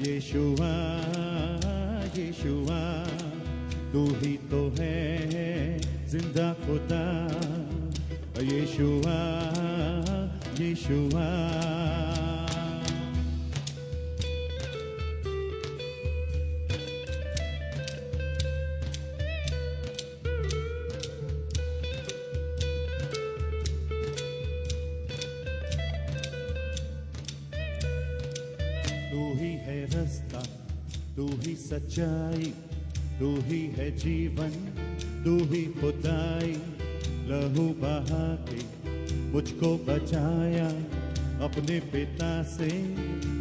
यीशुआ यीशुआ तू ही तो है जिंदा खुदा यीशुआ यीशुआ तू ही सच्चाई तू ही है जीवन तू ही खुदाई लहू बहा के मुझको बचाया अपने पिता से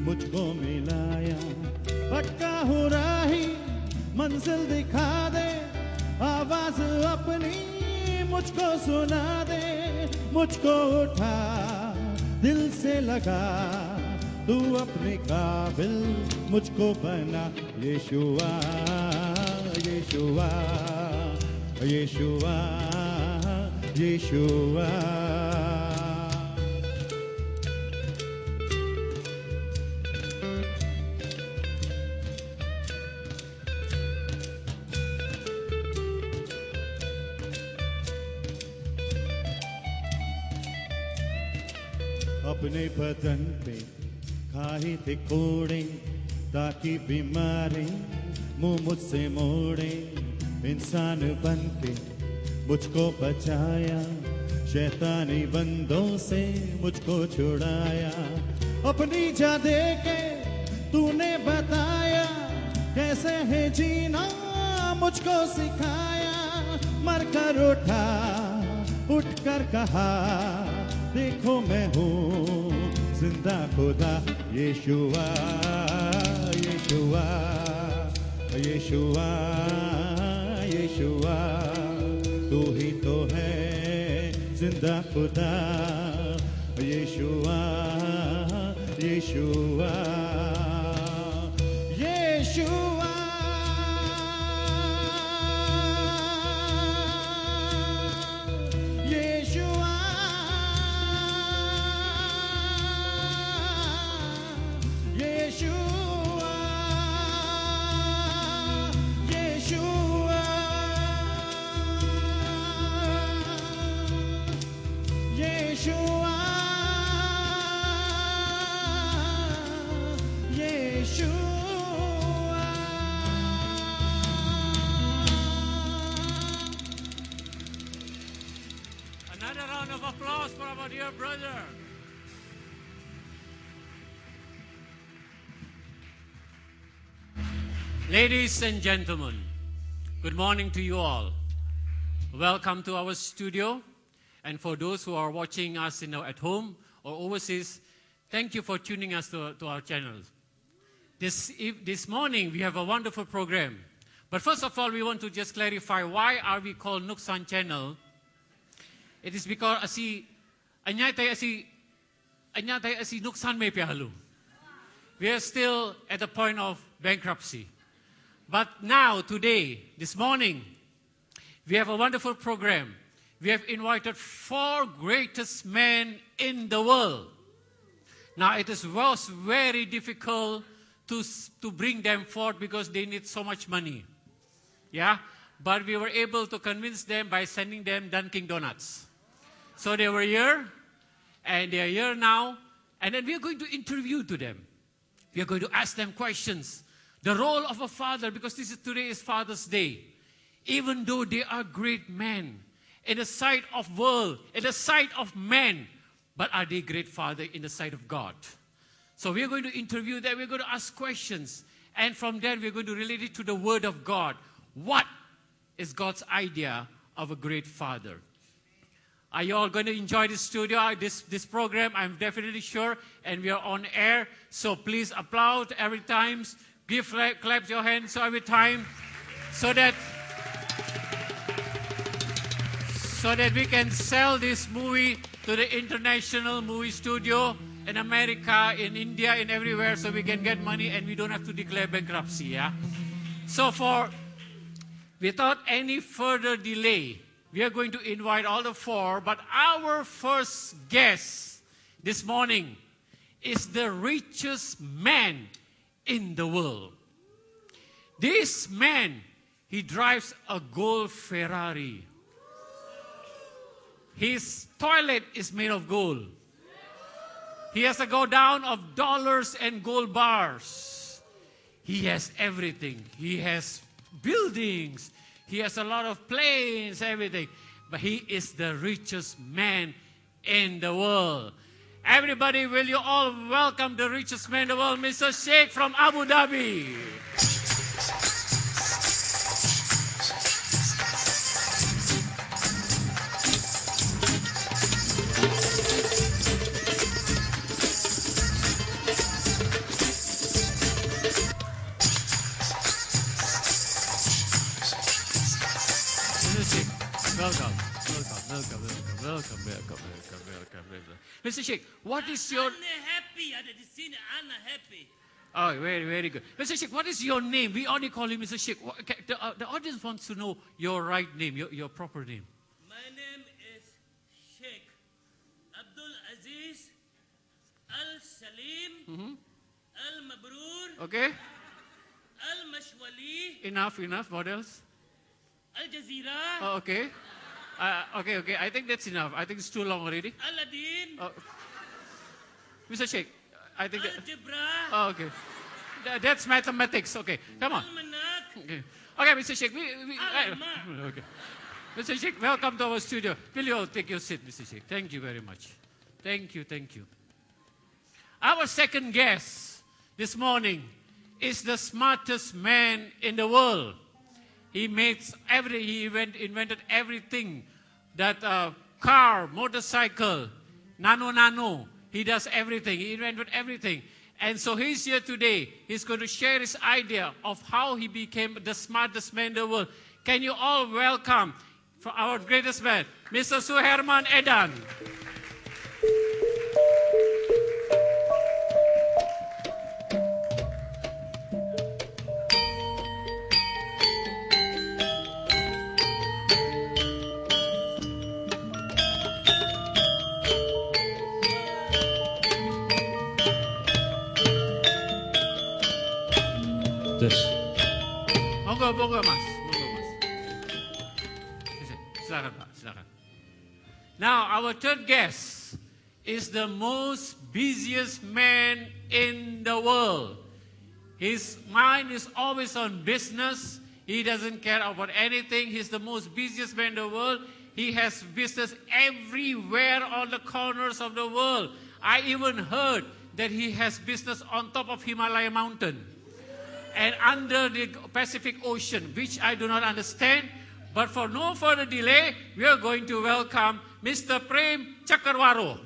मुझको मिलाया भटका हूँ राही मंजिल दिखा दे आवाज अपनी मुझको सुना दे मुझको उठा दिल से लगा तू अपने काबिल मुझको बना यीशुआ यीशुआ यीशुआ यीशुआ अपने बदन पे खाए थे कोड़े ताकि बीमारी मुंह मुझसे मोड़े इंसान बन के मुझको बचाया शैतानी बंदों से मुझको छुड़ाया अपनी जा दे के तूने बताया कैसे है जीना मुझको सिखाया मर कर उठा उठ कर कहा देखो मैं हूँ जिंदा खुदा यीशुआ यीशुआ यीशुआ यीशुआ तू ही तो है जिंदा खुदा यीशुआ यीशुआ यीशुआ Another round of applause for our dear brother. Ladies and gentlemen, good morning to you all. Welcome to our studio. And for those who are watching us at home or overseas, thank you for tuning us to our channel. This morning, we have a wonderful program. But first of all, we want to just clarify why are we called Nuksan Channel. It is because anyay tayo asi nuksan may pihalu. We are still at the point of bankruptcy. But now, today, this morning, we have a wonderful program. We have invited 4 greatest men in the world. Now, it was very difficult to bring them forth because they need so much money. Yeah? But we were able to convince them by sending them Dunkin' Donuts. So they were here, and they are here now, and then we are going to interview to them. We are going to ask them questions. The role of a father, because today is Father's Day. Even though they are great men, in the sight of world, in the sight of men, but are they great father in the sight of God? So we are going to interview them, we are going to ask questions, and from there we are going to relate it to the Word of God. What is God's idea of a great father? Are you all going to enjoy this studio, this program? I'm definitely sure. And we are on air. So please applaud every time. Clap your hands every time. So that we can sell this movie to the international movie studio in America, in India, in everywhere, so we can get money and we don't have to declare bankruptcy, yeah? So without any further delay, we are going to invite all the four, but our first guest this morning is the richest man in the world. This man, he drives a gold Ferrari. His toilet is made of gold. He has a go down of dollars and gold bars. He has everything. He has buildings. He has a lot of planes, everything. But he is the richest man in the world. Everybody, will you all welcome the richest man in the world, Mr. Sheikh from Abu Dhabi. Welcome. Mr. Sheikh, what is your... Oh, very, very good. Mr. Sheikh, what is your name? We only call you Mr. Sheikh. The audience wants to know your right name, your proper name. My name is Sheikh Abdul Aziz Al-Salim Al-Mabrur Okay? Al-Mashwali Enough. What else? Al-Jazeera Oh, okay. Okay. I think that's enough. I think it's too long already. Al-Adin Mr. Sheikh, I think... Al-Jibra Okay. That's mathematics. Okay, come on. Al-Manat Okay, Mr. Sheikh. Al-Alma. Okay. Mr. Sheikh, welcome to our studio. Will you all take your seat, Mr. Sheikh? Thank you very much. Thank you. Our second guest this morning is the smartest man in the world. He invented everything. That car, motorcycle, nano. He does everything. He invented everything. And so he's here today. He's going to share his idea of how he became the smartest man in the world. Can you all welcome for our greatest man, Mr. Suherman Edan. Monggo mas. Silakan. Now our third guest is the most busiest man in the world. His mind is always on business. He doesn't care about anything. He's the most busiest man in the world. He has business everywhere on the corners of the world. I even heard that he has business on top of Himalaya mountain and under the Pacific Ocean, which I do not understand. But for no further delay, we are going to welcome Mr. Prem Chakarwaro.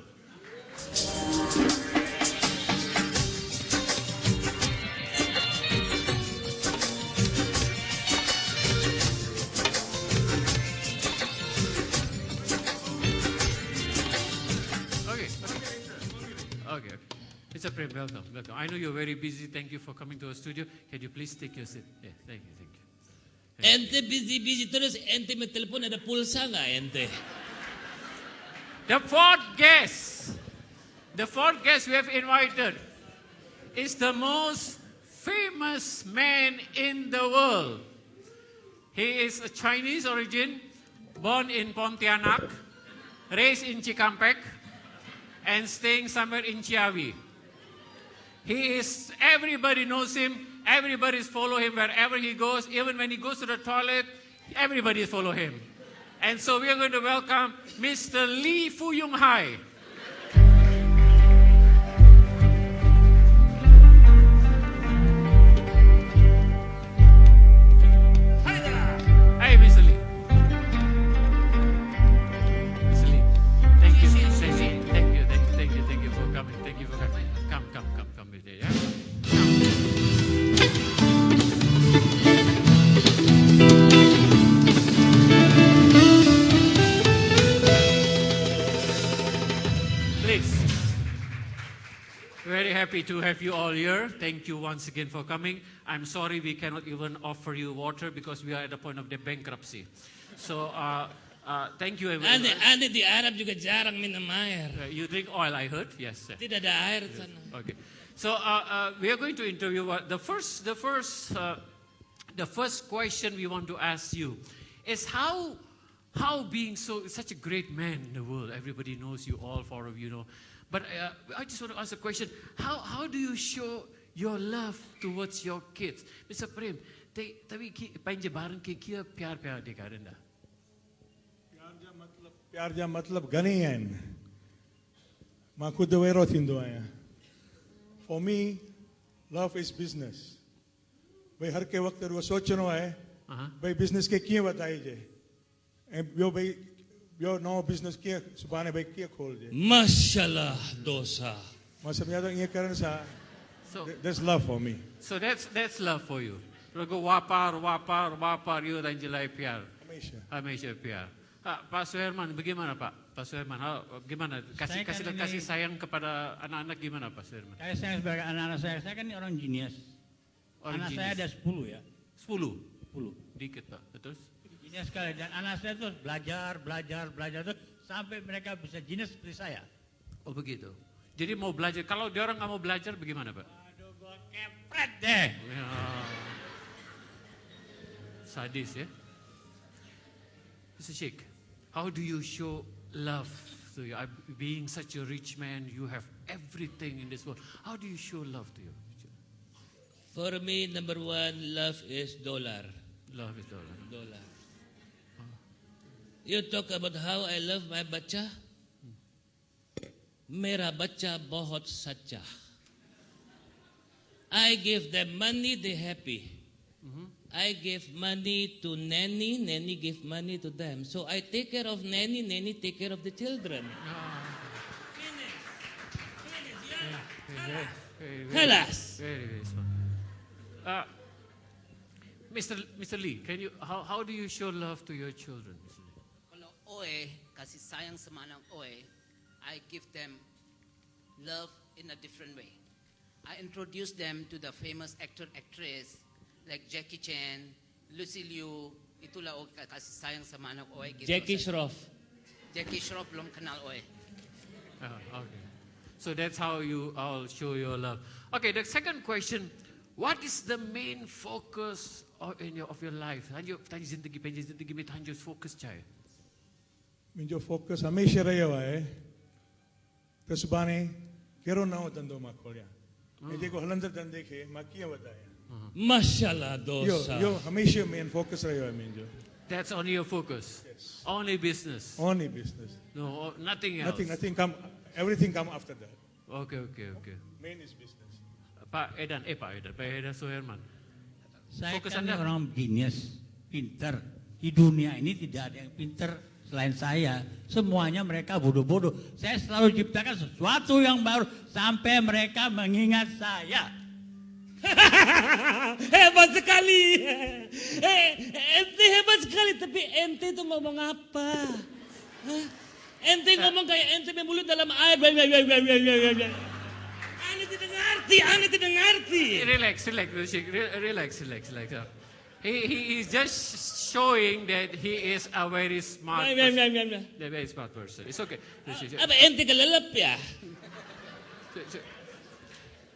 Okay. Mr. Prem, welcome. I know you're very busy. Thank you for coming to our studio. Can you please take your seat? Yeah, thank you. Ente busy terus, ente may telepon ada pulsa nggak ente? The fourth guest we have invited is the most famous man in the world. He is a Chinese origin, born in Pontianak, raised in Cikampek, and staying somewhere in Ciawi. Everybody knows him. Everybody follow him wherever he goes. Even when he goes to the toilet, everybody follow him. And so we are going to welcome Mr. Lee Fuyung Hai. Hey, Mr. Lee. very happy to have you all here. Thank you once again for coming. I'm sorry we cannot even offer you water because we are at the point of the bankruptcy. So, thank you everyone. Ane di Arab juga jarang minum air. You drink oil, I heard. Yes, sir. Tidak ada air sana. Okay. So, we are going to interview. The first question we want to ask you is how being such a great man in the world. Everybody knows you, all four of you know. But I just want to ask a question. How do you show your love towards your kids? Mr. Prem, tapi panjang barang kia प्यार दिखाते ना. प्यार जा मतलब घणी आहिनि. मां खुदि वेरो थींदो आहियां. For me, love is business. भई हर के वक़्तु रुॻो सोचणो आहे भई बिज़नेस खे कीअं वधाइजे ऐं ॿियो नओं बिज़नेस कीअं सुभाणे भई कीअं खोलिजे. Mashallah dosa. मां सम्झां थो ईअं करण सां So that's love for me. So that's love for you. Rugo wapar you dan jelai piar. Hamisha piar. Pak Suherman, bagaimana Pak? Pak Suherman, gimana kasih sayang kepada anak-anak gimana Pak Suherman? Saya sayang sebagai anak-anak saya kan orang genius. Anak saya ada 10 ya. 10. Dikit Pak, betul? Genius sekali dan anak saya terus belajar terus sampai mereka bisa genius seperti saya. Oh begitu. Jadi mau belajar, kalau dia orang nggak mau belajar bagaimana Pak? Aduh, gua kepret deh. Ya. Sadis ya. Mr. Sheikh, how do you show love to you? Being such a rich man, you have everything in this world. How do you show love to you? For me, number one, love is dollar. Love is dollar. Dollar. You talk about how I love my बच्चा. मेरा बच्चा बहुत सच्चा. I give them money, they happy. I give money to nanny, nanny give money to them. So I take care of nanny, nanny take care of the children. Halas. Very smart. Mr. Lee, can you how do you show love to your children? Kalau OE, kasih sayang sama anak OE, I give them love in a different way. I introduce them to the famous actor, actress like Jackie Chan, Lucy Liu. Itulah kasih sayang sama anak OE. Gitu. Jackie Shroff. Jackie Shroff belum kenal OE. Okay. So that's how you all show your love. Okay, the second question. What is the main focus of your life? Tanya zindagi में तव्हांजो focus छा आहे? मुंहिंजो focus हमेशह रहियो आहे त सुभाणे कहिड़ो नओं धंधो मां खोलियां ऐं जेको हलंदड़ धंधे खे मां कीअं वधायां. Mashallah dosa. इहो हमेशह मेन फोकस रहियो आहे मुंहिंजो. That's only your focus. Yes. Only business. Only business. No, nothing else. Nothing come. Everything come after that. Okay. Main is business. Pak Edan Suherman. Saya Fokus kan Anda. orang genius, pinter. Di dunia ini tidak ada yang pinter selain saya. Semuanya mereka bodoh-bodoh. Saya selalu ciptakan sesuatu yang baru sampai mereka mengingat saya. Hebat sekali. Ente hebat sekali, tapi ente itu ngomong apa? Ente ngomong kayak ente mulut dalam air. Ane tidak ngerti. Relax. He is just showing that he is a very smart person. A very smart person. It's okay. Apa ente kelalap ya?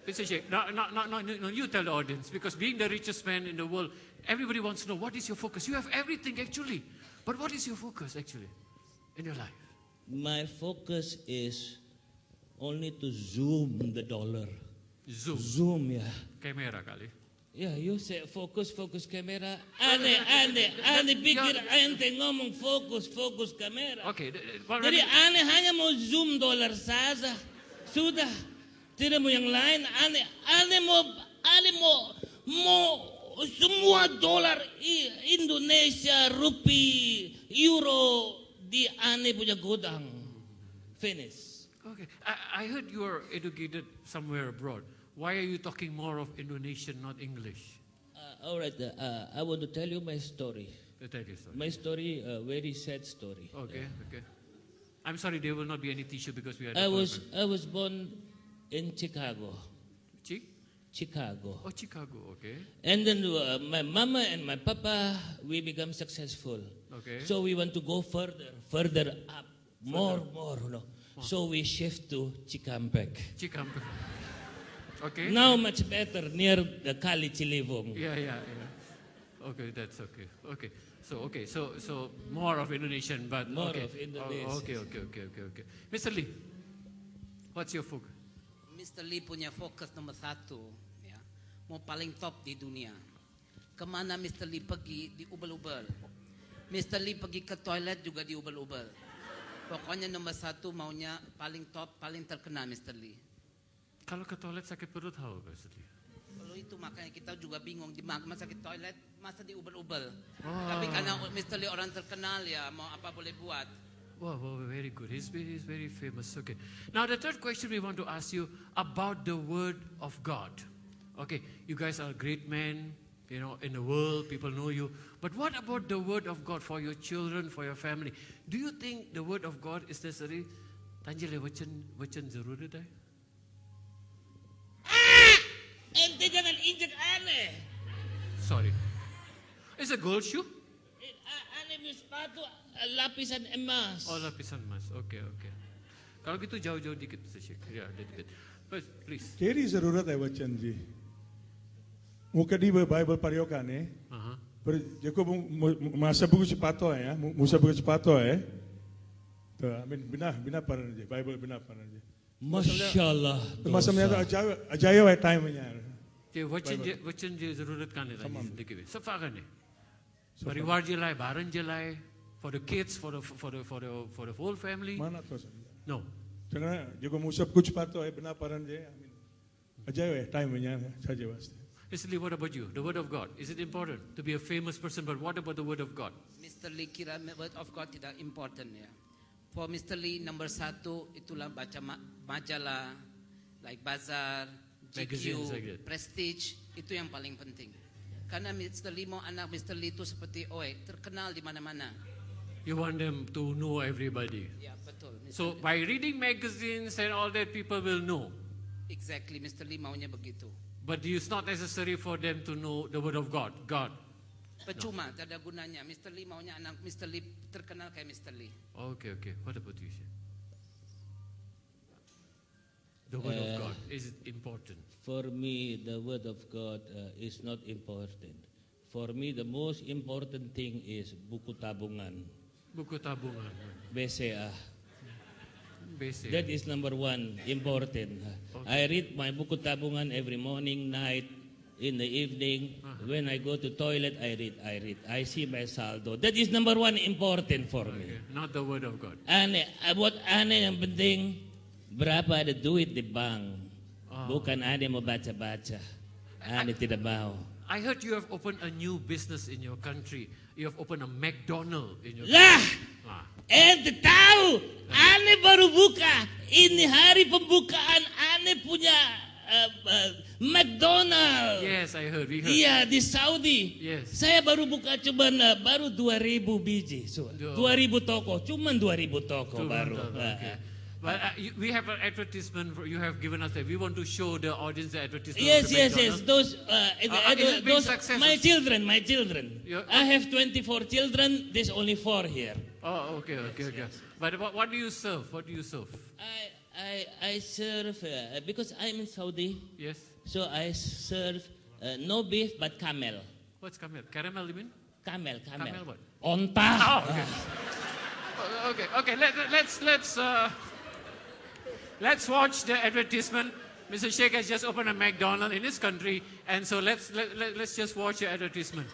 Mr. Sheikh, no, you tell the audience, because being the richest man in the world, everybody wants to know what is your focus. You have everything actually, but what is your focus actually in your life? My focus is only to zoom the dollar. Zoom ya. Kamera kali. Ya, you say fokus kamera. Ane pikir ente ngomong fokus kamera. Okay. Jadi ane hanya mau zoom dolar saja. Sudah. Tidak mau yang lain. Ane mau semua dolar Indonesia, rupiah, euro di ane punya gudang. Finish. Okay. I heard you are educated somewhere abroad. Why are you talking more of Indonesian, not English? All right. I want to tell you my story. Tell your story. My story, a very sad story. Okay. I'm sorry, there will not be any tissue because we are. I was born in Chicago. Chicago. Oh, Chicago, okay. And then my mama and my papa, we become successful. Okay. So we want to go further up, more. No. So we shift to Chikampek. Chikampek. Okay. Now much better, near the Kali Chilivong. Yeah. Okay, that's okay. Okay. So more of Indonesian, but More okay. of Indonesian. Okay. Mr. Lee, what's your focus? Mr. Lee punya fokus nomor satu, ya, mau paling top di dunia. Kemana Mr. Lee pergi diubel-ubel. Mr. Lee pergi ke toilet juga diubel-ubel. Pokoknya nomor satu maunya paling top, paling terkenal Mr. Lee. Kalau ke toilet sakit perut, how, Mr. Lee? Kalau itu makanya kita juga bingung di mana sakit toilet masa diubel-ubel. Oh. Tapi karena Mr. Lee orang terkenal ya mau apa boleh buat. Wow, very good. He's very famous. Okay. Now the third question we want to ask you about the Word of God. Okay, you guys are great men, you know, in the world, people know you. But what about the Word of God for your children, for your family? Do you think the Word of God is necessary? Tanjil wachan zarurat hai? Ente jangan injek aneh. Sorry. It's a gold shoe? Aneh punya sepatu lapisan emas. Oh, lapisan emas. Okay. Kalau gitu jauh-jauh dikit, Mr. Sheikh. Yeah, dikit. But please. केरी जरूरत है Bachchan ji मुकदी Bible पढ़ियो काने पर जेको मां सब कुछ पातो है या मु सब कुछ पातो है तो आई मीन बिना पढ़ने जे बाइबल बिना पढ़ने जे Masyaallah. तो मां समझा अजायो है टाइम में यार जे वचन जे जरूरत काने था जिंदगी में सफा करने परिवार जे लाए भारन जे लाए for the kids for the whole family माना तो समझा no चंगा जेको मु सब कुछ पातो है बिना पढ़ने जे आई मीन अजायो है टाइम में यार छाजे वास्ते Mr. Lee, what about you? The Word of God. Is it important to be a famous person? But what about the Word of God? Mr. Lee kira Word of God tidak important ya. For Mr. Lee nomor satu itulah baca majalah like Bazaar, Magazines like GQ, that. Prestige itu yang paling penting. Karena Mr. Lee mau anak Mr. Lee itu seperti Oe terkenal di mana-mana. You want them to know everybody. Ya betul. So by reading magazines and all that, people will know. Exactly Mr. Lee maunya begitu. But it's not necessary for them to know the Word of God. Percuma, tak ada gunanya. Mr. Lee maunya anak Mr. Lee terkenal kayak Mr. Lee. Okay. What about you, Sheikh? The Word of God, is it important? For me, the Word of God is not important. For me, the most important thing is buku tabungan, Buku tabungan. BCA. Basic. That is number one, important. I read my buku tabungan every morning, night, in the evening. When I go to toilet, I read. I see my saldo. That is number one, important for me. Okay. Not the Word of God. Ane, buat ane yang penting, berapa ada duit di bank. Bukan ane mau baca-baca. Ane tidak mau. I heard you have opened a new business in your country. You have opened a McDonald's in your Lah! Ah. Ente tahu, ane baru buka. Ini hari pembukaan ane punya McDonald. Yes, I heard. We heard. Iya di Saudi. Yes. Saya baru buka cuman baru 2.000 biji. 2.000 toko, cuman 2.000 toko baru. Okay. But we have an advertisement. You have given us that. We want to show the audience the advertisement. Yes, of the yes. McDonald's. Those, is it being those successful? my children. Yeah. I have 24 children. There's only 4 here. Oh, okay. But what do you serve? I serve because I'm in Saudi. Yes. So I serve no beef but camel. What's camel? Caramel, you mean? Camel. Camel what? Onta. Oh, okay. Okay. Let's watch the advertisement. Mr. Sheikh has just opened a McDonald's in his country, and so let's just watch the advertisement.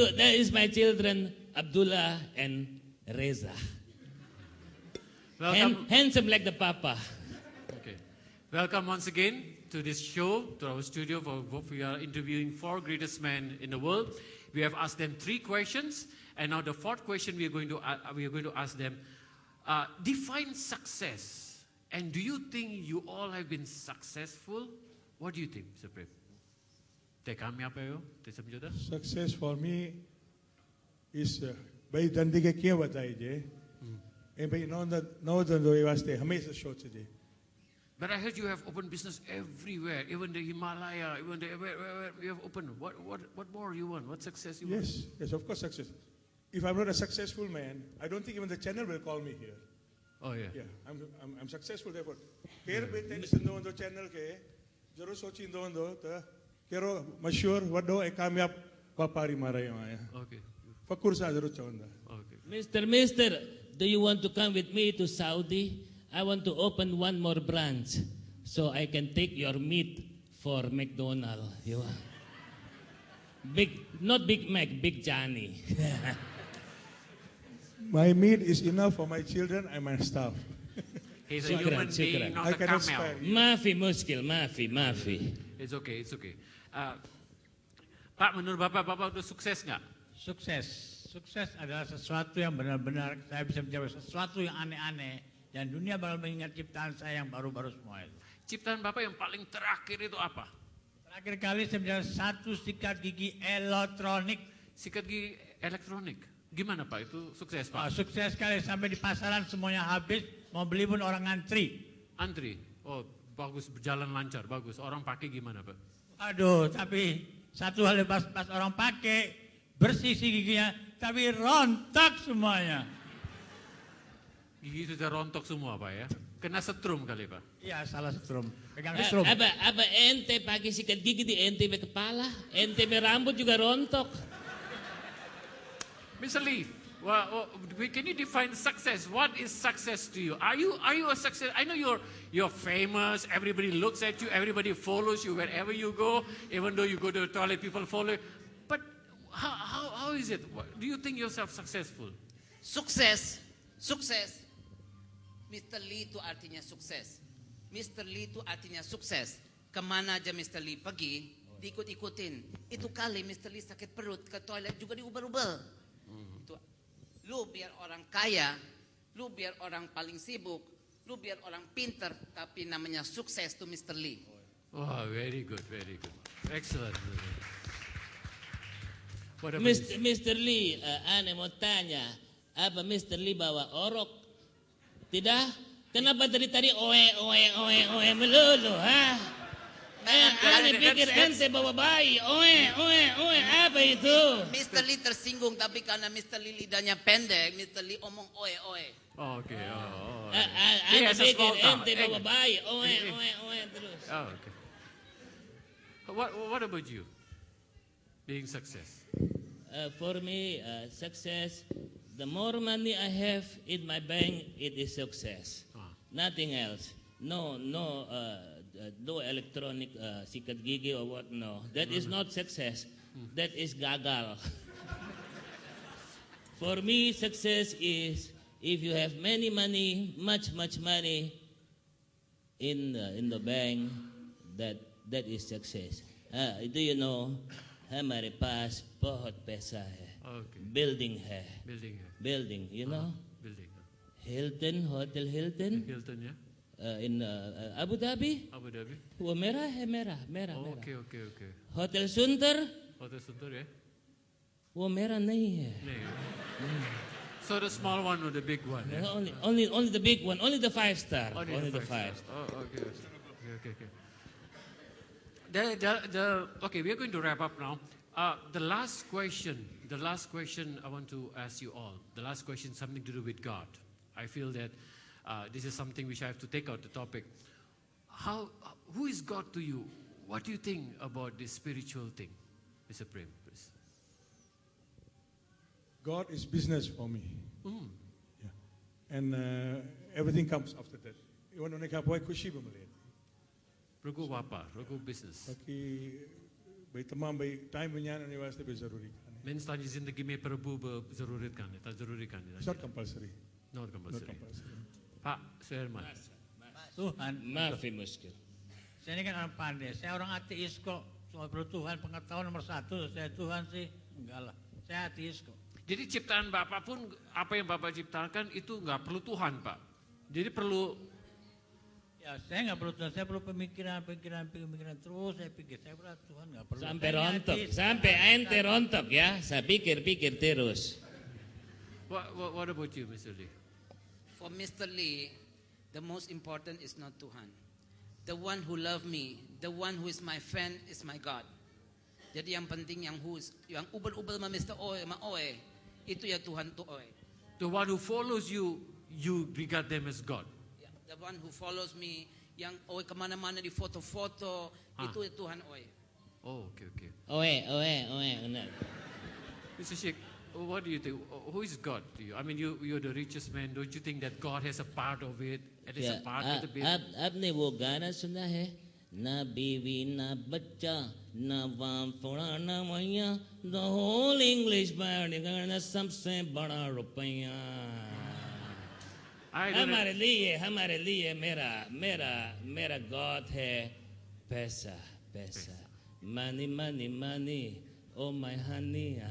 that is my children, Abdullah and Reza. Welcome. Handsome like the papa. Okay. Welcome once again to this show, to our studio. We are interviewing 4 greatest men in the world. We have asked them 3 questions, and now the 4th question we are going to ask them: define success. And do you think you all have been successful? What do you think, Mr. Prem? Kami apa yo? Success for me is भाई धंधे के क्या बताए जे भाई नौ धंधों वास्ते हमेशा सोच जे. But I heard you have opened business everywhere, even the Himalaya, even where you have opened. What more you want? What success you want? Yes, of course success. If I'm not a successful man, I don't think even the channel will call me here. Oh yeah. Yeah, I'm successful therefore. Here be things in the channel ke जरूर सोची इंदो तो केरो मशहूर वडो एक कामयाब व्यापारी मारा है. Okay. फकुर सा जरूर चाहूँगा. Okay. Mister, do you want to come with me to Saudi? I want to open one more branch so I can take your meat for McDonald's. You want? Not Big Mac, Big Johnny. My meat is enough for my children and my staff. He's a Shukran, human being, shukran. not I a cannot camel. spare you. Mafi muskil, mafi. It's okay. Pak, menurut Bapak itu sukses nggak? Sukses adalah sesuatu yang benar-benar saya bisa menjawab sesuatu yang aneh-aneh dan dunia bakal mengingat ciptaan saya yang baru-baru semua itu. Ciptaan Bapak yang paling terakhir itu apa? Terakhir kali saya menjawab 1 sikat gigi elektronik. Sikat gigi elektronik. Gimana Pak? Itu sukses Oh, Pak? sukses sekali sampai di pasaran semuanya habis, mau beli pun orang ngantri. Antri. Oh, bagus, berjalan lancar, bagus. Orang pakai gimana Pak? Aduh, tapi satu hal pas orang pakai bersih sih giginya, tapi rontok semuanya. Gigi sudah rontok semua Pak ya? Kena setrum kali Pak? Iya, salah setrum. Pegang setrum. Aba ente pakai sikat gigi di ente be kepala, ente be rambut juga rontok. Mr. Lee, can you define success? What is success to you? Are you a success? I know you're famous. Everybody looks at you. Everybody follows you wherever you go. Even though you go to the toilet, people follow you. But how is it? Do you think yourself successful? Sukses. Mr. Lee itu artinya sukses. Mr. Lee itu artinya sukses. Kemana aja Mr. Lee pergi, diikut-ikutin. Itu kali Mr. Lee sakit perut, ke toilet juga diubah-ubah. Lu biar orang kaya, lu biar orang paling sibuk, lu biar orang pinter, tapi namanya sukses tuh Mr. Lee. Oh, very good. Excellent. What about Mr. Lee, ane mau tanya, apa Mr. Lee bawa orok? Tidak? Kenapa dari tadi oe melulu, ha? Ane pikir ente bawa bayi, oe, apa itu? Mr. Lee tersinggung, tapi karena Mr. Lee lidahnya pendek, Mr. Lee omong oe. Oh, okay. Oh. Ane He has a pikir small tongue. ente bawa bayi, oe terus. Oh, okay. What about you? Being success. For me, success, the more money I have in my bank, it is success. Nothing else. No electronic sikat gigi or what, no. That is not success. That is gagal. For me, success is if you have many money, much money in the bank, that is success. Do you know, हमारे पास बहुत पैसा है. Okay. Building है. Building. You know? Building. Hilton, Hotel Hilton. Hilton, yeah. In Abu Dhabi. Abu Dhabi. वो मेरा है मेरा. Oh, okay. Hotel Sunter. Hotel Sunter, yeah. वो मेरा नहीं है. So the small one or the big one? Yeah? Only the big one. Only the 5-star. Only the 5-star. Oh, okay. Okay, we are going to wrap up now. The last question I want to ask you all. The last question is something to do with God. I feel that this is something which I have to take out the topic. Who is God to you? What do you think about this spiritual thing? Mr. Prem, please. God is business for me. Yeah. And everything comes after that. Iwan unik apa kushi bumalik. Rogo wapa, rogo business. Baki by tamam by time bunyan ani waste be zaruri kan. मैं इंसानी जिंदगी में प्रभु जरूरत करने ता जरूरी करने It's not compulsory. not Not compulsory. compulsory. Pak Suherman. Tuhan. Mafi muskil. Saya ini kan orang pandai. Saya orang ateis kok. Cuma perlu Tuhan pengetahuan nomor satu. Saya Tuhan sih enggak lah. Saya ateis kok. Jadi ciptaan Bapak pun apa yang Bapak ciptakan itu nggak perlu Tuhan, Pak. Jadi perlu Ya saya nggak perlu Tuhan. Saya perlu pemikiran terus. Saya pikir saya perlu Tuhan nggak perlu. Sampai Saya rontok, ateis. sampai ente rontok ya. Saya pikir-pikir terus. what about you, Mr. Lee? For Mr. Lee, the most important is not Tuhan. The one who love me, the one who is my friend is my God. Jadi yang penting yang ubel-ubel ma Mr. Oe, ma Oe, itu ya Tuhan tu Oe. The one who follows you, you regard them as God. Ya, the one who follows me, yang Oe kemana-mana di foto-foto, itu ya Tuhan Oe. Oh, okay. Oe. Mr. Sheikh, what do you think? Who is God to you? I mean, you're the richest man. Don't you think that God has a part of it? It is a part of the business. आपने वो गाना सुना है? ना बीवी ना बच्चा ना वाम फोड़ा ना मैया, the whole English band गाना सबसे बड़ा रुपया. I don't know. हमारे लिए मेरा God है पैसा. Money, oh my honey.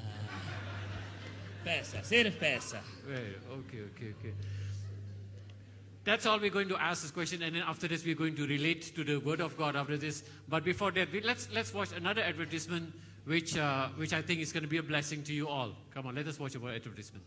पैसा, सिर्फ पैसा. Right, okay. That's all we're going to ask this question, and then after this we're going to relate to the Word of God after this. But before that, let's watch another advertisement, which I think is going to be a blessing to you all. Come on, let us watch our advertisement.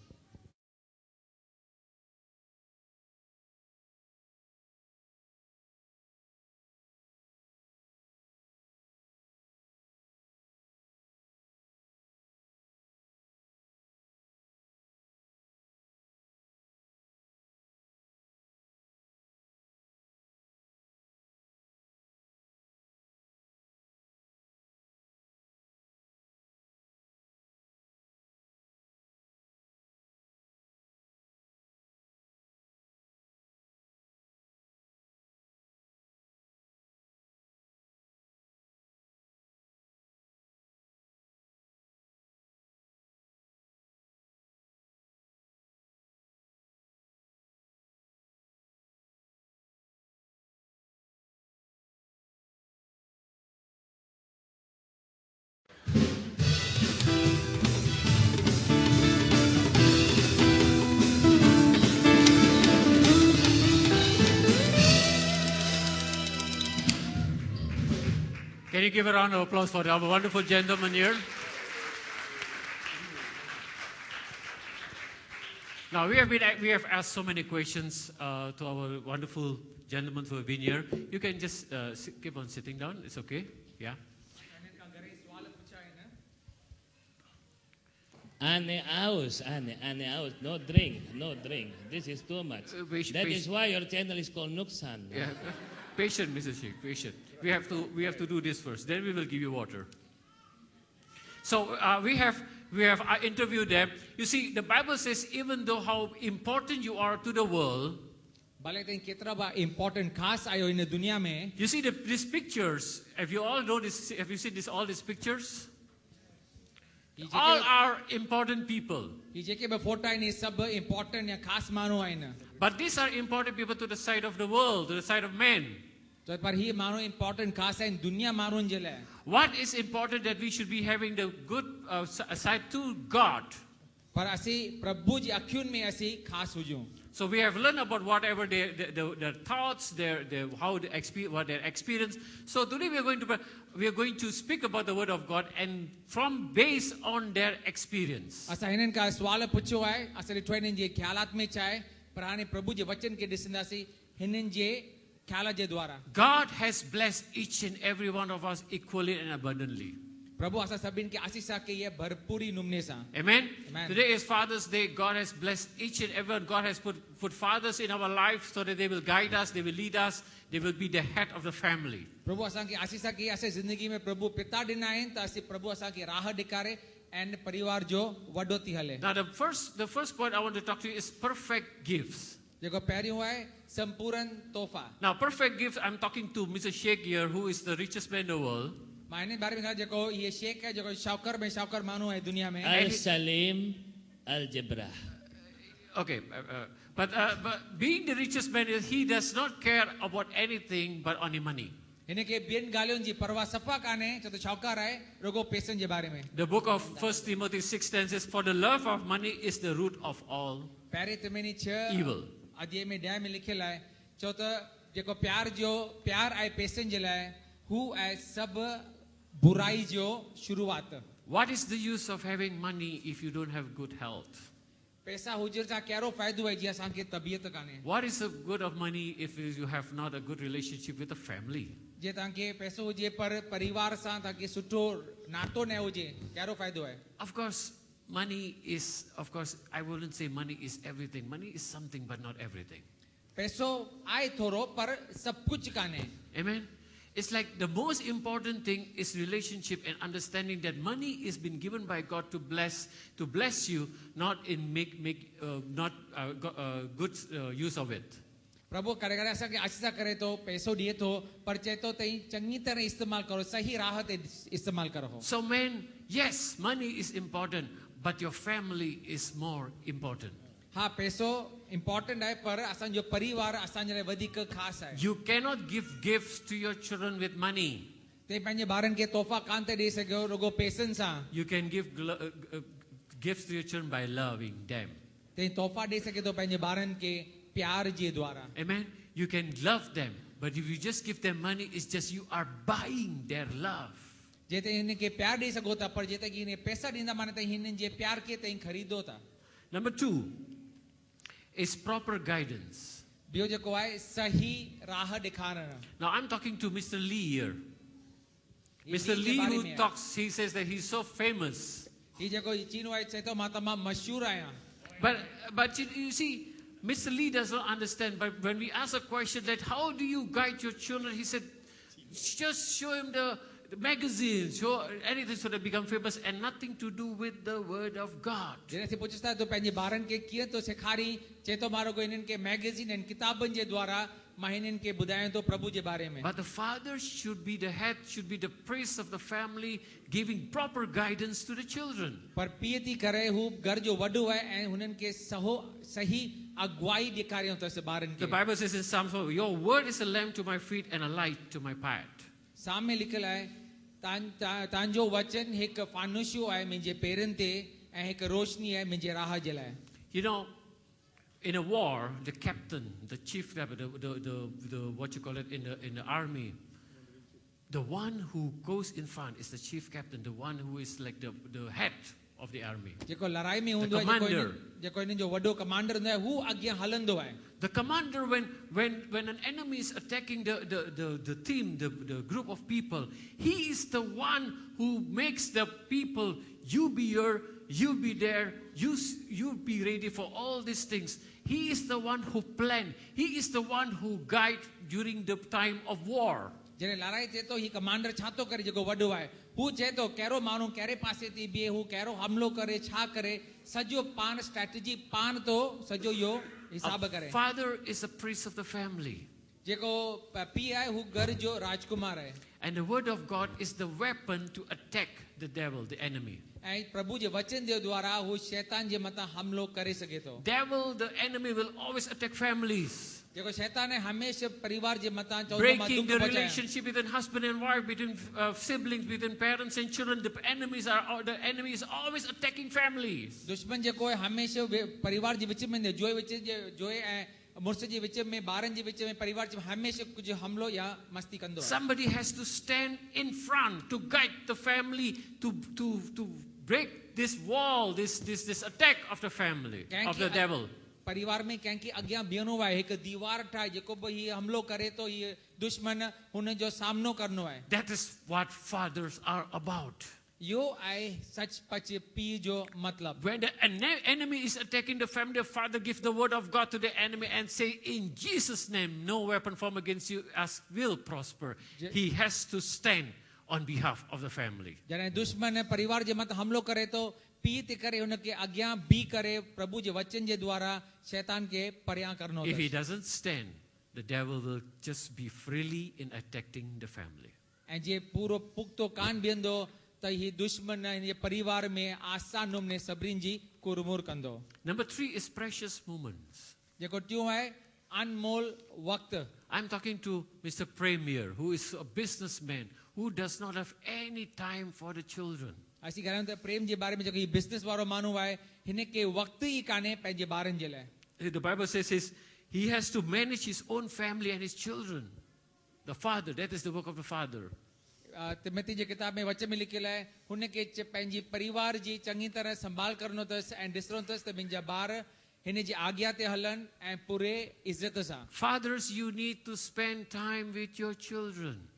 Can you give a round of applause for our wonderful gentleman here? Now we have asked so many questions to our wonderful gentlemen who have been here. You can just keep on sitting down. It's okay. Yeah. Ane aus. No drink. This is too much. That is why your channel is called Nuksan. Yeah. Patient, Mrs. Sheikh, patient. We have to do this first. Then we will give you water. So we have interviewed them. You see, the Bible says even though how important you are to the world, important खास आयो इन दुनिया में. You see these pictures. Have you all know this? Have you seen all these pictures? All are important people. ये जेके बे photo आइन सब important या खास मानो आइन. But these are important people to the side of the world, to the side of men. तो पर ही मानो important खास आइन दुनिया मानो इंजले. What is important that we should be having the good side to God. पर असी प्रभु जी अख्युन में असी खास हुजूं. So we have learned about whatever their thoughts, what their experience. So today we are going to speak about the Word of God and based on their experience. असा हिनन का सवाल पुछो है. असली ट्रेनिंग जे ख्यालात में चाहे पुराने प्रभु जे वचन के दिसंदासी हिनन जे ख्याला जे द्वारा. God has blessed each and every one of us equally and abundantly. प्रभु असा सबिन के आशीषा के ये भरपूरी नुमने सा. Amen. Amen. Today is Father's Day. God has blessed each and everyone. God has put fathers in our life so that they will guide us, they will lead us, they will be the head of the family. प्रभु असा की आशीषा की ऐसे जिंदगी में प्रभु पिता दिनाएं तासी प्रभु असा की राह दिकारे and परिवार जो वडो थी हले. Now the first point I want to talk to you is perfect gifts. जेको पहिरियों है संपूर्ण तोहफा. Now perfect gifts, I'm talking to Mr. Sheikh here, who is the richest man in the world. मां इन बारे में ॻाल्हि जेको इहे शेख आहे जेको शाहूकार माण्हू आहे दुनिया में Al Salim Al Jabra. Okay, but being the richest man, he does not care about anything but only money. हिन खे ॿियनि ॻाल्हियुनि जी परवाह सफ़ा कान्हे छो त शाहूकार आहे रुगो पैसनि जे बारे में The book of 1 Timothy 6:10 says, "For the love of money is the root of all पहिरें तिमाही 6 evil." अध्याय में 10 में लिखियलु आहे चओ त जेको प्यार आहे पैसनि जे लाइ हू आहे सभु बुराई जो शुरूआत What is the use of having money if you don't have good health? पैसा हुजण सां कहिड़ो फ़ाइदो आहे जीअं असांखे तबियत कान्हे What is the good of money if you have not a good relationship with the family? जे तव्हांखे पैसो हुजे पर परिवार सां तव्हांखे सुठो नातो न हुजे कहिड़ो फ़ाइदो आहे Of course, I wouldn't say money is everything. Money is something, but not everything. पैसो आहे थोरो पर सभु कुझु कान्हे Amen. It's like the most important thing is relationship and understanding that money is been given by God to bless you, not in good use of it. प्रभु करे करे असांखे आशीष करे थो पैसो ॾिए थो पर चए थो त चङी तरह इस्तेमालु करो सही राह ते इस्तेमालु करो So man, yes, money is important, but your family is more important. हा पैसो इम्पोर्टेंट आहे पर असांजो परिवार असांजे लाइ वधीक ख़ासि आहे You cannot give gifts to your children with money. ते पंहिंजे ॿारनि खे तोहफ़ा कान था ॾेई सघो रुगो पैसनि सां You can give gifts to your children by loving them. ते तोहफ़ा ॾेई सघे थो पंहिंजे ॿारनि खे प्यार जे द्वारा Amen. You can love them, but if you just give them money, it's just you are buying their love. जे ते हिन खे प्यार ॾेई सघो था पर जे ते हिन पैसा ॾींदा माने त हिननि जे प्यार खे तव्हां ख़रीदो था Number 2 is proper guidance. ॿियो जेको आहे सही राह ॾेखारणु Now I'm talking to Mr. Lee here. हीअ Mr. लीग जे Lee बारे who में आहे। talks, he says that he's so famous. हीअ जेको चीनो आहे चए थो मां तमामु मशहूरु आहियां But you see, Mr. Lee does not understand. But when we ask a question that how do you guide your children, he said, just show him the magazines, show anything so they become famous, and nothing to do with the word of God. जॾहिं असीं पुछंदा तो पंहिंजे ॿारनि खे कीअं थो सेखारी चए थो मां रुगो हिननि खे मैगज़ीन ऐं किताबनि जे द्वारा मां हिननि खे ॿुधायां थो प्रभु जे बारे में But the father should be the head, should be the priest of the family, giving proper guidance to the children. पर पीउ थी करे हू घर जो वॾो आहे ऐं हुननि खे सही अगुवाई ॾेखारियूं अथसि ॿारनि The खे Bible says in Psalms, your word is a lamp to my feet and a light to my path. सामने लिखियलु आहे तव्हांजो वचन हिकु फानुशियो आहे मुंहिंजे पेरनि ते ऐं हिकु रोशनी आहे मुंहिंजे राह जे लाइ You know, in a war, the captain, the chief, the what you call it in the army, the one who goes in front is the chief captain, the one who is like the head of the army. जेको लड़ाई में हूंदो आहे जेको हिननि जो वॾो commander हूंदो आहे हू अॻियां हलंदो आहे The commander, when an enemy is attacking the team, the group of people, he is the one who makes the people, you be here, you be there, you be ready for all these things. He is the one who planned. He is the one who guide during the time of war. जॾहिं लड़ाई थिए थो हीउ commander छा थो करे जेको वॾो आहे हू चए थो कहिड़ो माण्हू कहिड़े पासे थी बीहे हू कहिड़ो हमिलो करे छा करे सॼो पाण स्ट्रेटजी पाण थो सॼो इहो हिसाब करे Father is a priest of the family. जेको पीउ आहे हू घर जो राजकुमार आहे And the word of God is the weapon to attack the devil, the enemy. ऐं प्रभु जे वचन जे द्वारा हू शैतान जे मथां हमिलो करे सघे थो Devil, the enemy, will always attack families. जेको शैतान आहे हमेशा परिवार जे मथां चवंदो मां Breaking दुख the पहुचायां relationship between husband and wife, between siblings, between parents and children. The enemy is always attacking families. दुश्मन जेको आहे हमेशा परिवार जे विच में जोए ऐं मुड़ुस जे विच में ॿारनि जे विच में परिवार जे हमेशा कुझु हमिलो या मस्ती कंदो आहे Somebody has to stand in front to guide the family to break this wall, this attack of the family, of the devil. परिवार में कंहिंखे अॻियां बीहणो आहे हिकु दीवार ठाहे जेको बि हीअ हमिलो करे थो हीअ दुश्मन हुन जो सामनो करणो आहे That is what fathers are about. इहो आहे सचपच पीउ जो मतिलबु When the enemy is attacking the family, the father gives the word of God to the enemy and say, in Jesus' name, no weapon formed against you as will prosper. He has to stand on behalf of the family. जॾहिं दुश्मन परिवार जे मथां हमिलो करे थो पीउ ते करे हुनखे अॻियां बीह करे प्रभु जे वचन जे द्वारा शैतान खे परियां करणो If he अथसि doesn't stand, the devil will just be freely in attacking the family. ऐं जे पूरो पुख़्तो कान बीहंदो त ही दुश्मन जे परिवार में आसान नमूने सभिनी जी कुरमुर कंदो. Number 3 is precious moments. जेको टियों आहे अनमोल वक़्तु. I'm talking to Mr. Premier, who is a businessman, who does not have any time for the children. असीं ॻाल्हायूं था प्रेम जे बारे में. जेको हीउ बिज़नेस वारो माण्हू आहे हिन खे वक़्तु ई कान्हे पंहिंजे ॿारनि जे लाइ. The Bible says he has to manage his own family and his children. The father, that is the work of the father. Timothy जे किताब में वच में लिखियल आहे हुन खे पंहिंजी परिवार जी चङी तरह संभाल करणो अथसि ऐं ॾिसणो अथसि त मुंहिंजा ॿार हिन जी आज्ञा ते हलनि ऐं पूरे इज़त सां. Fathers, you need to spend time with your children.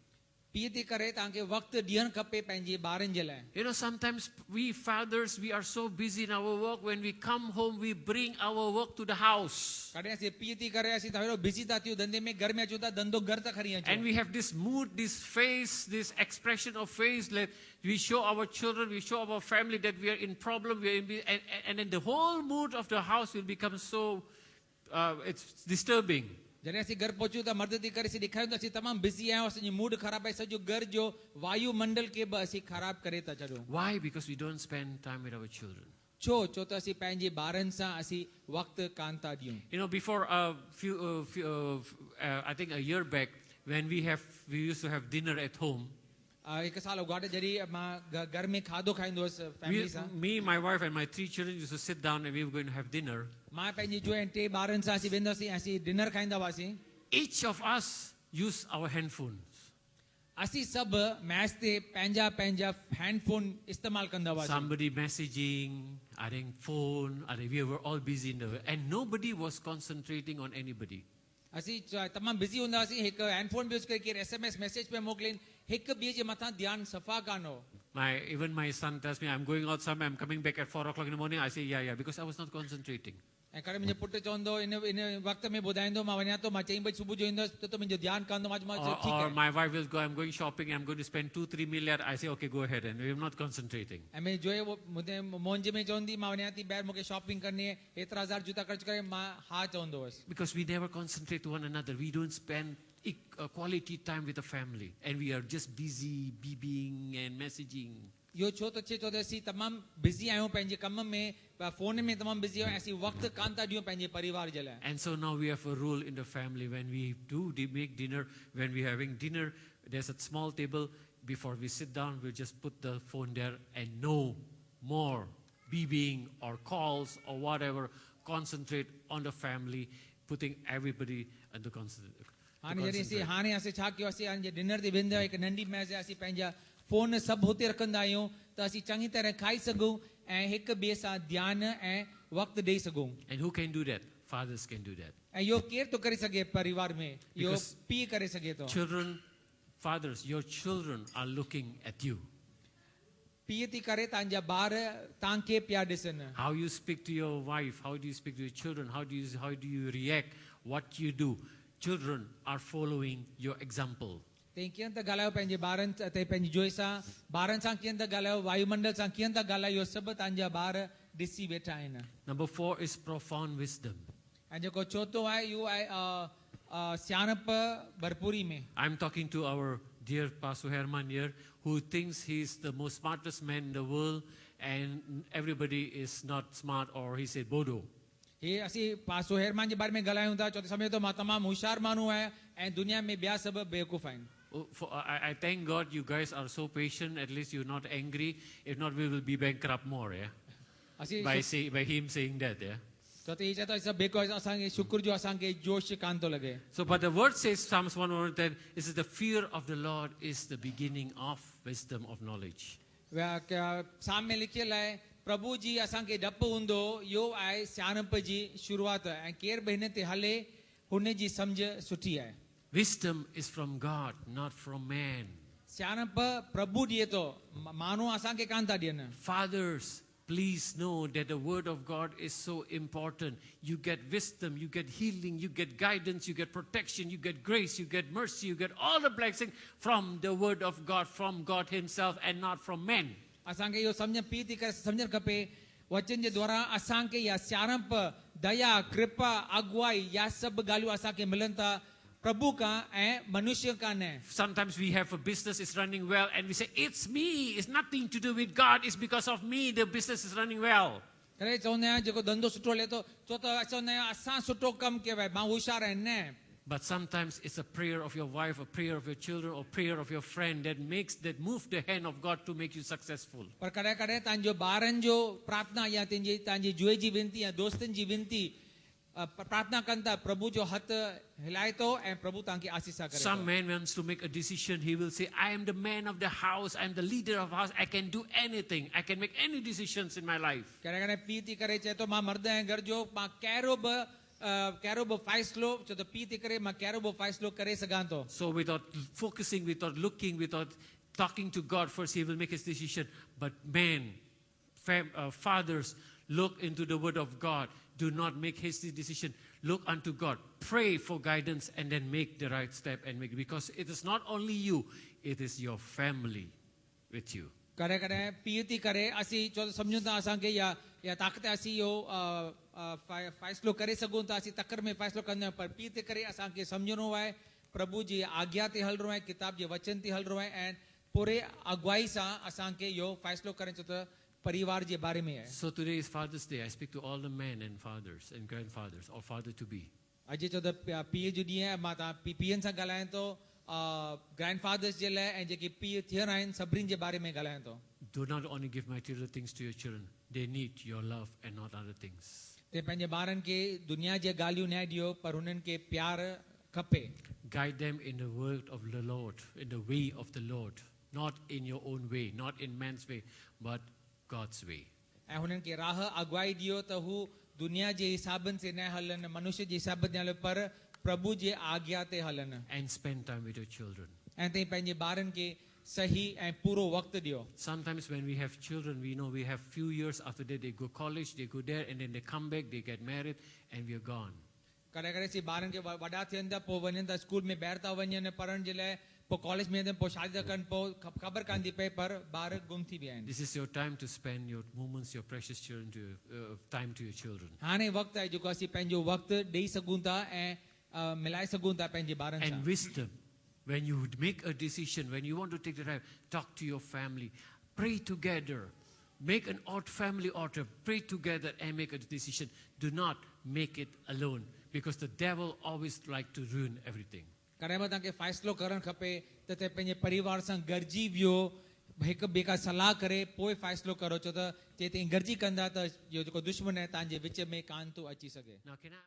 पीउ थी करे तव्हांखे वक़्तु ॾियणु खपे पंहिंजे ॿारनि जे लाइ. You know, sometimes we fathers, we are so busy in our work. When we come home, we bring our work to the house. कॾहिं असीं पीउ थी करे असीं त बिज़ी था थियूं धंधे में, घर में अचूं था, धंधो घर था खणी And अचूं. we have this mood, this face, this expression of face that we show our children, we show our family that we are in problem, we are in, and then the whole mood of the house will become so, it's disturbing. जॾहिं असीं घर पहुचूं था मर्द थी करे असीं ॾेखारियूं था असीं तमामु बिज़ी आहियूं, असांजी मूड ख़राबु आहे, सॼो घर जो वायुमंडल खे बि असीं ख़राबु करे था छॾूं. Why? Because we don't spend time with our children. छो त असीं पंहिंजे ॿारनि सां असीं वक़्तु कान था ॾियूं. You know, before I think a year back, when we used to have dinner at home. हिकु साल अॻु जॾहिं मां घर में खाधो खाईंदो हुअसि फैमिली सां. Me, my wife, and my 3 children used to sit down and we were going to have dinner. मां पंहिंजी जो ऐं 3 ॿारनि सां असीं वेंदासीं ऐं असीं डिनर खाईंदा हुआसीं. Each of us use our handphones. असीं सभु मैच ते पंहिंजा पंहिंजा हैंडफोन इस्तेमालु कंदा हुआसीं. Somebody messaging, adding phone, we were all busy in the and nobody was concentrating on anybody. असीं तमामु बिज़ी हूंदा हुआसीं. हिकु हैंडफोन बि यूज़ करे केरु SMS मैसेज पे मोकिलीनि, हिकु ॿिए जे मथां ध्यानु सफ़ा कान हो. Even my son tells me, I'm going out somewhere, I'm coming back at 4 o'clock in the morning. I say, yeah, because I was not concentrating. ऐं करे मुंहिंजो पुटु चवंदो इन वक़्त में ॿुधाईंदो मां वञा थो, मां 4 बजे सुबुह जो ईंदुसि त मुंहिंजो ध्यानु कान थो. मां ठीकु Or आहे. my wife will go, I'm going shopping, I'm going to spend 2-3 million. I say, okay, go ahead, and we're not concentrating. ऐं मैं जो है वो मुझे मोंजे में चवंदी मां वञा थी ॿाहिरि मूंखे शॉपिंग करणी आहे, एतिरा हज़ार जूता ख़र्च करे मां हा चवंदो हुअसि. Because we never concentrate to one another. We don't spend quality time with the family. And we are just busy, beeping and messaging. इहो छो त छे छो त असीं तमामु बिज़ी आहियूं पंहिंजे कम में, फ़ोन में तमामु बिज़ी आहियूं, असीं वक़्तु कान था ॾियूं पंहिंजे परिवार जे लाइ. And so now we have a rule in the family. When we do make dinner, when we're having dinner, there's a small table. Before we sit down, we'll just put the phone there and no more beeping or calls or whatever. Concentrate on the family, putting everybody under consideration. हाणे असीं छा कयो, असीं हाणे dinner ते वेंदा आहियूं, हिकु नंढी मैच असीं पंहिंजा फोन सभु हुते रखंदा आहियूं त असीं चङी तरह खाई सघूं ऐं हिक ॿिए सां ध्यानु ऐं वक़्तु ॾेई सघूं. And who can do that? Fathers can do that. ऐं इहो केरु थो करे सघे परिवार में? इहो पीउ करे सघे थो. Children, fathers, your children are looking at you. पीउ थी करे तव्हांजा ॿार तव्हांखे पिया ॾिसनि. How you speak to your wife, how do you speak to your children, how do you react, what you do. Children are following your example. तव्हां कीअं था ॻाल्हायो पंहिंजे ॿारनि ते, पंहिंजी जोइ सां, ॿारनि सां कीअं था ॻाल्हायो, वायुमंडल सां कीअं था ॻाल्हायो, इहो सभु तव्हांजा ॿार ॾिसी वेठा आहिनि. Number 4 is profound wisdom. ऐं जेको चोथों आहे इहो आहे सियाणप भरपूरी में. I'm talking to our dear Pastor Herman here, who thinks he's the most smartest man in the world, and everybody is not smart, or he said bodo. हे असीं पासो हेरमान जे बारे में ॻाल्हायूं था, चो समय तो मां तमामु होशियार माण्हू आहियां ऐं दुनिया में ॿिया सभु बेवकूफ़ आहिनि. I thank God you guys are so patient. At least you're not angry. If not, we will be bankrupt more. Yeah. By him saying that. Yeah. So, but the word says, Psalms 110, it says the fear of the Lord is the beginning of wisdom, of knowledge. साम में लिखियल आहे प्रभु जी असांखे डपु हूंदो, इहो आहे सियाणप जी शुरूआत ऐं केर बि हिन ते हले हुन जी सम्झ सुठी आहे. Wisdom is from God, not from man. सियाणप प्रभु ॾिए थो, माण्हू असांखे कान था ॾियनि. Fathers, please know that the word of God is so important. You get wisdom, you get healing, you get guidance, you get protection, you get grace, you get mercy, you get all the blessings from the word of God, from God himself and not from men. असांखे इहो सम्झ P थी करे सम्झणु खपे, वचन जे द्वारा असांखे या सियाणप, दया, कृपा, अगुवाई या सभु ॻाल्हियूं असांखे मिलनि था प्रभु का ऐं मनुष्य का न. Sometimes we have a business is running well and we say, it's me, it's nothing to do with God, it's because of me the business is running well. करे चवंदा आहियूं जेको धंधो सुठो हले थो छो त चवंदा आहियूं असां सुठो कमु कयो आहे मां होशियार आहियां न. But sometimes it's a prayer of your wife, a prayer of your children, or prayer of your friend that move the hand of God to make you successful. पर कॾहिं कॾहिं तव्हांजो ॿारनि जो प्रार्थना या तव्हांजी जुए जी विनती या दोस्तनि जी विनती प्रार्थना कनि था प्रभु जो हथ हिलाए थो ऐं प्रभु तव्हांखे आसीसा करे. Some man wants to make a decision, he will say, I am the man of the house, I am the leader of the house, I can do anything, I can make any decisions in my life. कॾहिं कॾहिं पीउ थी करे चए थो मां मर्द ऐं घर जो मां कहिड़ो बि फ़ैसिलो छो त पीउ थी करे मां कहिड़ो बि फ़ैसिलो करे सघां थो. So without focusing, without looking, without talking to God first, he will make his decision. But men, fathers, look into the word of God. Do not make hasty decision. Look unto God. Pray for guidance and then make the right step and make it. Because it is not only you, it is your family with you. कॾहिं कॾहिं पीउ थी करे असीं छो त सम्झूं था असांखे या ताक़त असीं इहो फ़ैसिलो करे सघूं था असीं तकर में फ़ैसिलो कंदा आहियूं पर पीउ थी करे असांखे सम्झणो आहे प्रभु जी आज्ञा ते हलणो आहे किताब जे वचन ते हलणो आहे ऐं पूरे अगुवाई सां असांखे इहो फ़ैसिलो करे छो त परिवार जे बारे में आहे. So today is Father's Day. I speak to all the men and fathers and grandfathers or father to be. अॼु छो त पीउ जो ॾींहुं आहे मां तव्हां पीअनि सां ॻाल्हायां थो ग्रैंडफादर्स जे लाइ ऐं जेके पीउ थियल आहिनि सभिनी जे बारे में ॻाल्हायां थो. Do not only give material things to your children. They need your love and not other things. ते पंहिंजे ॿारनि खे दुनिया जे ॻाल्हियूं न ॾियो पर हुननि खे प्यार खपे. Guide them in the word of the Lord, in the way of the Lord, not in your own way, not in man's way, but God's way. ऐं हुननि खे राह अगुवाई ॾियो त हू दुनिया जे हिसाबनि से न हलनि मनुष्य जे हिसाब ते हलनि पर प्रभु जे आज्ञा ते हलनि. And spend time with your children. ऐं तव्हां पंहिंजे ॿारनि खे सही ऐं पूरो वक़्तु ॾियो. Sometimes when we have children, we know we have few years after that they go college, they go there, and then they come back, they get married, and we are gone. कॾहिं कॾहिं असीं ॿारनि खे वॾा थियनि था पोइ वञनि था स्कूल में ॿाहिरि था वञनि पढ़ण जे लाइ पोइ कॉलेज में वेंदा पोइ शादी था कनि पोइ ख़बर कान थी पए पर ॿार गुम थी विया आहिनि. This is your time to spend your moments, your precious children, time to your children. हाणे वक़्तु आहे जेको असीं पंहिंजो वक़्तु ॾेई सघूं था ऐं मिलाए सघूं था पंहिंजे ॿारनि सां. And wisdom. When you make a decision, when you want to take the time, talk to your family, pray together, make an family altar, pray together and make a decision. Do not make it alone because the devil always like to ruin everything. कॾहिं बि तव्हांखे फ़ैसिलो करणु खपे त तव्हां पंहिंजे परिवार सां गॾिजी वियो हिक ॿिए खां सलाह करे पोइ फ़ैसिलो करो छो त जे तव्हां गॾिजी कंदा त इहो जेको दुश्मन आहे तव्हांजे विच में कान थो अची सघे. Now can I